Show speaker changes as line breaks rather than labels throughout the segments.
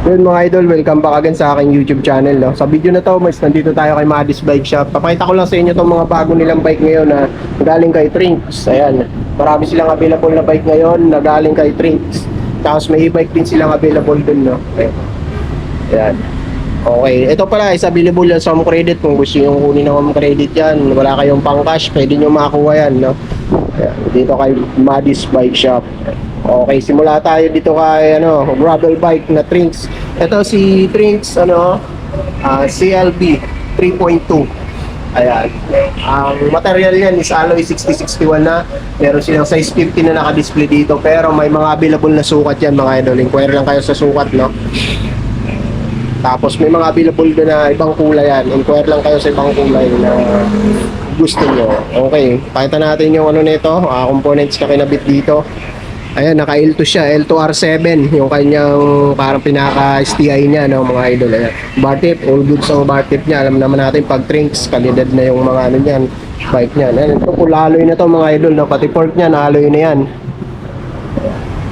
Yun mga idol, welcome back again sa aking YouTube channel. No? Sa video na to, mas nandito tayo kay Madis Bike Shop. Papakita ko lang sa inyo itong mga bago nilang bike ngayon na galing kay Trinks. Ayan, marami silang available na bike ngayon na galing kay Trinks. Tapos may e-bike din silang available dun. No? Ayan. Okay, ito pala is available yan sa home credit. Kung gusto nyo kunin ng home credit yan, wala kayong pang cash, pwede nyo makakuha yan. No? Ayan, dito kay Madis Bike Shop. Okay, simula tayo dito kay gravel bike na Trinks. Ito si Trinks CLB 3.2. Ayan. Ang material yan is alloy 6061 na. Meron silang size 50 na naka-display dito, pero may mga available na sukat yan mga idol. Inquire lang kayo sa sukat, no. Tapos may mga available na ibang kulay yan. Inquire lang kayo sa ibang kulay na gusto nyo. Okay, pakita natin yung nito, components na kinabit dito. Ayan, naka L2 siya, L2R7 yung kanyang parang pinaka-STI niya, no, mga idol. Ayan, bar tip, all good sa bar tip niya. Alam naman natin pag Trinks, kalidad na yung mga niyan, bike niyan. Ayan, ito full alloy na to mga idol, no, pati fork niyan, alloy na yan.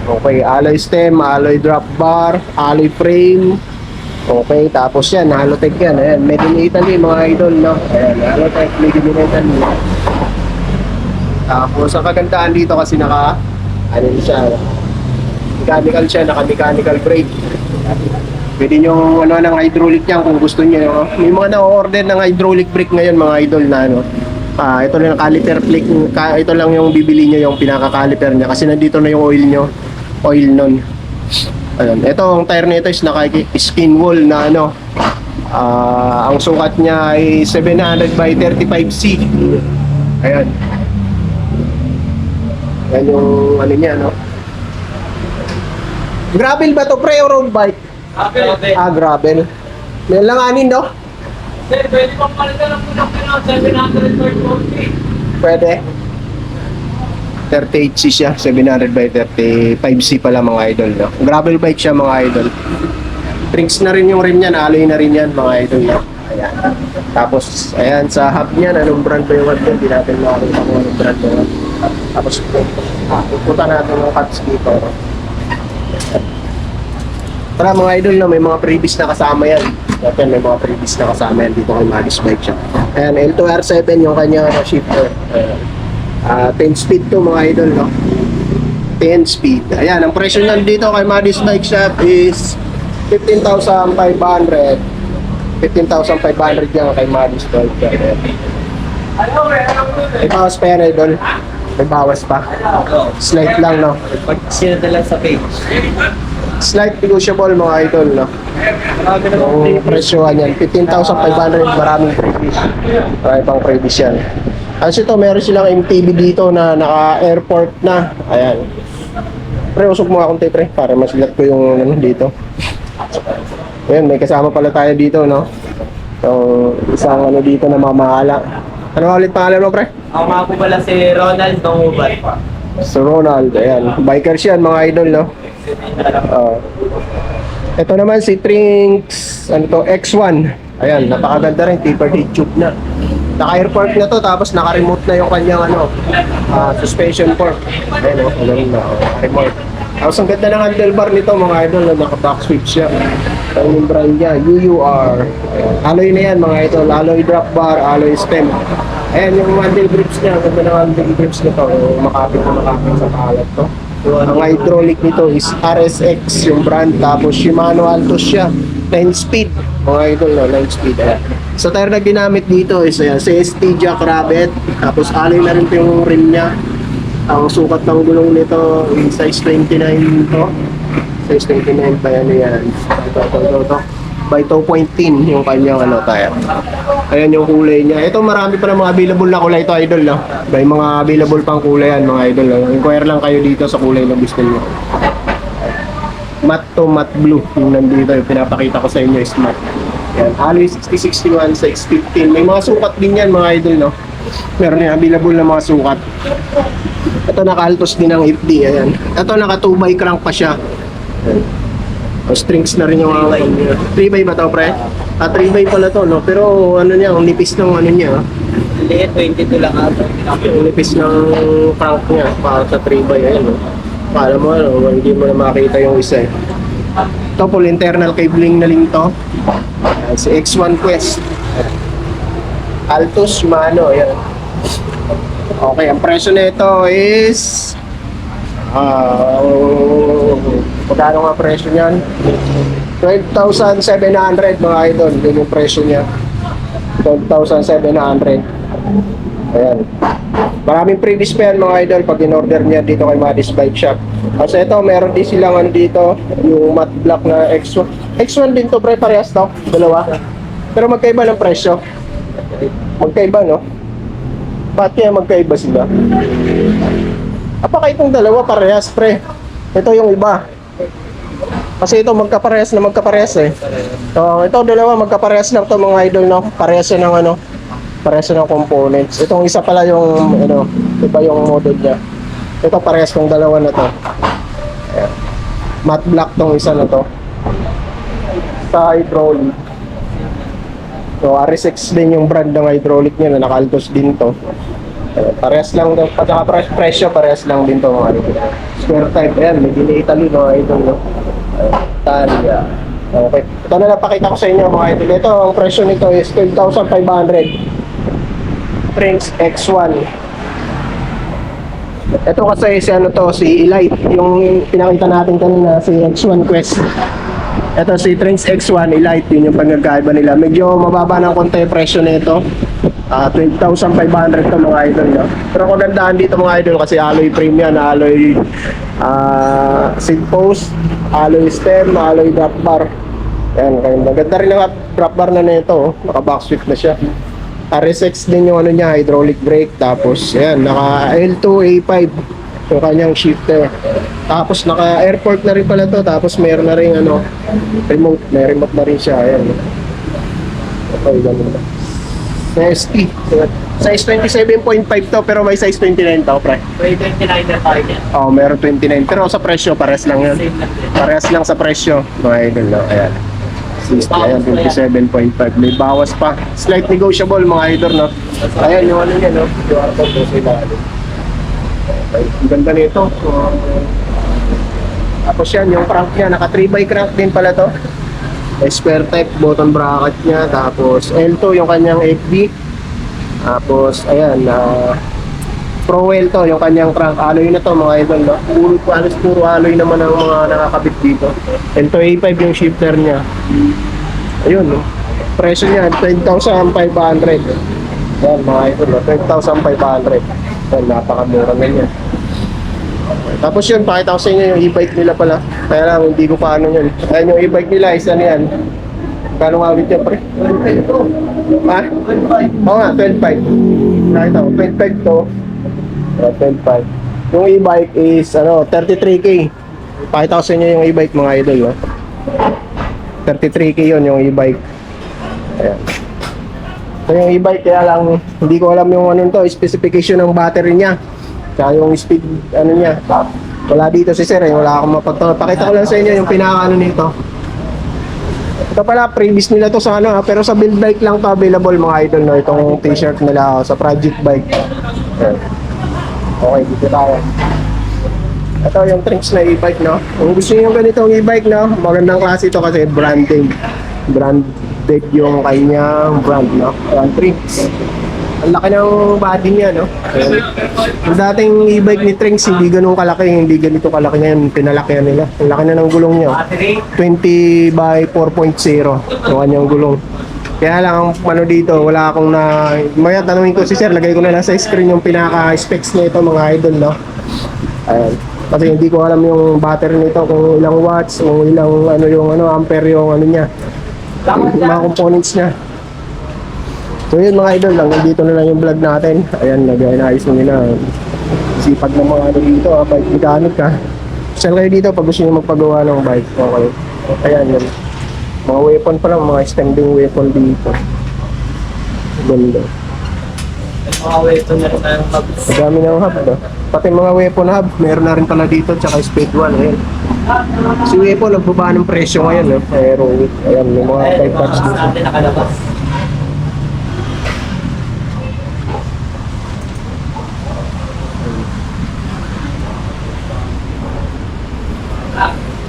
Okay, alloy stem, alloy drop bar, alloy frame. Okay, tapos yan, Halotech yan. Ayan, made in Italy mga idol, no. Ayan, Halotech, made in Italy. Tapos ang kagandahan dito kasi siya, mechanical siya, naka-mechanical brake. Pwede nyo ng hydraulic niyan kung gusto niyo. No? May mga na-order ng hydraulic brake ngayon mga idol na ito lang ang caliper plate, ito lang yung bibili niyo, yung pinaka-caliper niya kasi nandito na yung oil nun. Ayun, ito ang tire nito is naka-skin wall na ang sukat niya ay 700 by 35C. Ayan. Yan yung niya, no? Gravel ba to, pre, o road bike? Gravel. Gravel. May langanin, no?
Sir, pwede pang palitan ng punong 740.
Pwede. 38C siya, 700 by 35C pala mga idol, no? Gravel bike siya mga idol. Trinks na rin yung rim niyan, alloy na rin yan mga idol, no? Ayan. Tapos, ayan, sa hub niyan, anong brand ba yung hub niyan? Hindi natin makakita kung anong brand ba yung. Tapos pupunta natin yung cuts dito. Tara mga idol, na may mga previous na kasama yan. Dapat may mga previous na kasama yan dito kay Madis Bike Shop. Ayan, L2R7 yung kanya shifter. 10 speed to mga idol, no? 10 speed. Ayan, ang presyo nandito kay Madis Bike Shop is 15,500. 15,500 yan kay Madis Bike Shop. May bawas pa yan, idol. May bawas pa. Slight lang, no?
Sino lang sa page?
Slight negotiable mga idol, no? Yung presyohan yan, 15,500, maraming previous. Marami pang previous yan. Kasi ito, meron silang MTB dito na naka-airport na. Ayan. Pre, usok mo akong pre, para masilat ko yung dito. Ayan, may kasama pala tayo dito, no? So, isang dito na mamahala. Ano ulit pangalan mo, pre?
Ako nga po pala si Ronald Dongubat.
So, Ronald, ayan. Bikers yan, mga idol, no? Ito naman si Trinks, X1. Ayan, napakaganda rin, tapered head tube na. Naka-airport na to, tapos naka-remote na yung kanyang suspension fork. Ayan, remote. Tapos ang ganda ng handlebar nito, mga idol, naka-back switch siya. Ang yung brand niya, UUR. Ayan. Alloy na yan, mga idol. Alloy drop bar, alloy stem. Ayan, yung handle grips niya. Ang ganda ng handle grips nito. Makapit sa kalat to. Ang hydraulic nito is RSX, yung brand. Tapos Shimano Altos siya. 9 speed. Mga idol, 9 speed. Ayan. Sa tire na ginamit dito is CST Jack Rabbit. Tapos alloy na rin yung rim niya. Ang sukat ng gulong nito is size 29 to. Size 29 pa yan. Ito. By 2.10 yung kanyang tire. Ayan yung kulay niya. Ito marami pa ng mga available na kulay ito, idol, no? May mga available pang kulay yan, mga idol, no? Inquire lang kayo dito sa kulay na gusto niyo. Matte to matte blue yung nandito. Yung pinapakita ko sa inyo is matte. Ayan, alloy 6061, size 15. May mga sukat din yan, mga idol, no? Meron yung available na mga sukat. Ito naka-altos din ng FD. Ayan. Ito naka 2x crank pa siya. O strings na rin yung 3x ba ito, pre? 3x pala to, no? Pero niya, ang nipis ng niya.
Liit, 22 lang ata.
Ang nipis ng crank niya para sa 3x. Ayan, no? Para mo, hindi mo na makita yung isa, eh. Ito, full internal cabling na rin to. Ayan, si X1 Quest. Altus Mano, ayan. Okay, ang presyo nito is magkano nga presyo niyan? 12,700 mga idol, yun yung presyo niya. 12,700. Ayan. Maraming previous pa yan mga idol pag in-order niya dito kay Madis Bike Shop. Kasi ito, meron din silang ano dito, yung matte black na X1. X1 din to, pre, parehas to, dalawa. Pero magkaiba ng presyo. Magkaiba, no? Ba't kaya magkaiba sila? Apaka itong dalawa parehas, pre. Ito yung iba. Kasi ito magkaparehas na magkaparehas eh. So, ito dalawa magkaparehas lang to mga idol, no? Parehas yan ng ano, parehas yan ng components. Itong isa pala yung ano, iba yung model niya. Ito parehas ng dalawa na to. Ayan. Matte black tong isa na to. Sa hydraulic. So, RSX din yung brand ng hydraulic niya na naka-Altos din to. Parehas lang daw, at saka presyo, parehas lang din to mga idol. Square type, ayan, may in Italy mga idol, no? Italia. Okay. Ito na napakita ko sa inyo mga idol. Ito, ang presyo nito is 12,500. Trinx X1. Ito kasi si ano to, si Elite. Yung pinakita natin kanina, si X1 Quest. Ito si Trinx X1 Elite, yun yung pagkakaiba nila. Medyo mababa ng konti yung presyo nito. 12,500 to mga idol, no? Pero kagandahan dito mga idol kasi alloy frame yan, alloy seat post, alloy stem, alloy drop bar. Yan, maganda rin ang drop bar na nito, naka box swift na siya. RSX din yung ano niya, hydraulic brake, tapos yan, naka L2 A5 yung kanyang shifter. Tapos naka airport na rin pala to, tapos meron na rin ano, remote, may remote na rin siya, ayan. Okay, ganun na. ST. Size 27.5 to pero may size 29 to, pre.
May 29 na tayo yan.
Oh, meron 29. Pero sa presyo, pares lang yun.
Same lang din.
Pares lang sa presyo. Mga idol, no? Ayan. 60, ayan, 27.5. May bawas pa. Slight negotiable, mga idol, no? Ayan, yung ano niya, no? QR code po sila. Okay, ang ganda nito. Tapos yan, yung crank niya, naka 3x crank din pala to. Square type, button bracket niya, tapos L2 yung kanyang FD, tapos ayan, Pro-Well to yung kanyang crank, alloy na to mga idol, no? Puro alloy naman ang mga nakakabit dito. L2 A5 yung shifter niya. Ayun, no? Presyo niya 10,500. Ayan mga idol, no? 10,500. Ayan, napakamura na niya. Tapos yun, pakita ko sa inyo yung e-bike nila pala. Kaya lang, hindi ko paano yun. Ayan yung e-bike nila, isa na yan. Kano nga ulit yan, pre? Ha? Oo nga, 12.5. Nakita ko, 12.5 to. 12.5. Yung e-bike is, 33K. Pakita ko sa inyo yung e-bike, mga idol, no? 33K yun, yung e-bike. Ayan. So yung e-bike, kaya lang, hindi ko alam yung ano to, specification ng battery niya. Tsaka yung speed, ano niya. Wala dito si sir, wala akong mapagtawa. Pakita ko lang sa inyo yung pinaka-ano nito. Ito pala, previous nila to sa ano, pero sa build bike lang to available mga idol, no? Itong t-shirt nila sa project bike. Okay, dito tayo. Ito yung Trinx na e-bike, no? Kung gusto niyo yung ganitong e-bike, no? Magandang klase ito kasi branding. Branded yung kanyang brand, no? Yung Trinx. Ang laki ng body niya, no? Yung dating e-bike ni Trinx, hindi ganun kalaki, hindi ganito kalaki ngayon, pinalaki nila. Ang laki na ng gulong niya. 20 by 4.0 yung kanyang gulong. Kaya lang, ang ano dito, wala akong na... Maya tanungin ko si sir, lagay ko na lang sa screen yung pinaka-specs nito mga idol, no? Ayan. Kasi hindi ko alam yung battery nito, kung ilang watts, kung ilang ano yung ampere yung ano niya. Mga components niya. So yun mga idol lang, dito na lang yung vlog natin. Ayan, nag-ayos na nila. Sipag ng mga ano dito, bike mechanic ha. Saan kayo dito pag gusto nyo magpagawa ng bike? Okay. Ayan yun. Mga weapon pa lang, mga standing weapon dito. Ganda.
Mga weapon na rin tayong hub.
Madami ng hub no? Pati mga weapon hub, meron na rin pala dito, tsaka speed 1. Ayan. Si weapon, nagbaba ng presyo ngayon. No? Pero, ayan, yung mga bike parts dito.
Sa atin nakalabas.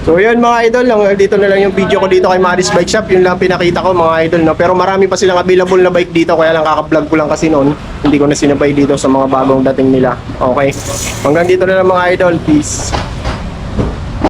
So yun mga idol, dito na lang yung video ko dito kay Maris Bike Shop. Yun lang pinakita ko mga idol, no? Pero marami pa silang available na bike dito, kaya lang kaka-vlog ko lang kasi noon. Hindi ko na sinabay dito sa mga bagong dating nila. Okay. Hanggang dito na lang mga idol. Peace.